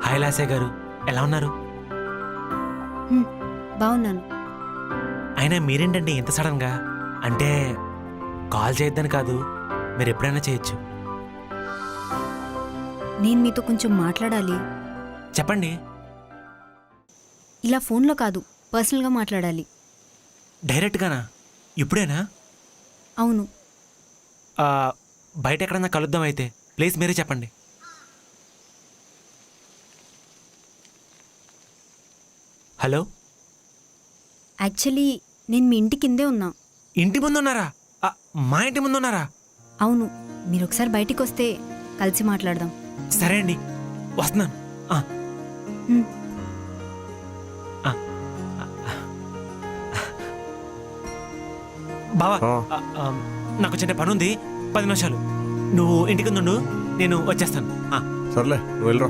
Hi లాసే గారు, ఎలా ఉన్నారు? బాగున్నాను. అయినా మీరేంటండి ఇంత సడన్గా? అంటే కాల్ చేయొద్దని కాదు, మీరు ఎప్పుడైనా చేయొచ్చు. నేను మీతో కొంచెం మాట్లాడాలి. చెప్పండి. ఇలా ఫోన్లో కాదు, పర్సనల్గా మాట్లాడాలి. డైరెక్ట్గానా? ఇప్పుడేనా? అవును. బయట ఎక్కడన్నా కలుద్దాం అయితే. ప్లీజ్ మీరే చెప్పండి. హలో, యాక్చువల్లీ నేను మీ ఇంటి కిందే ఉన్నా. ఇంటి ముందు ఉన్నారా? మా ఇంటి ముందు ఉన్నారా? అవును, మీరు ఒకసారి బయటికి వస్తే కలిసి మాట్లాడదాం. సరే అండి, వస్తున్నాను. హ్మ్. బావా, నాకు చిన్న పని ఉంది, 10 నిమిషాలు. నువ్వు ఇంటికి ఉండు, నేను వచ్చేస్తాను. సర్లే, నువ్వు వెళ్ళరా.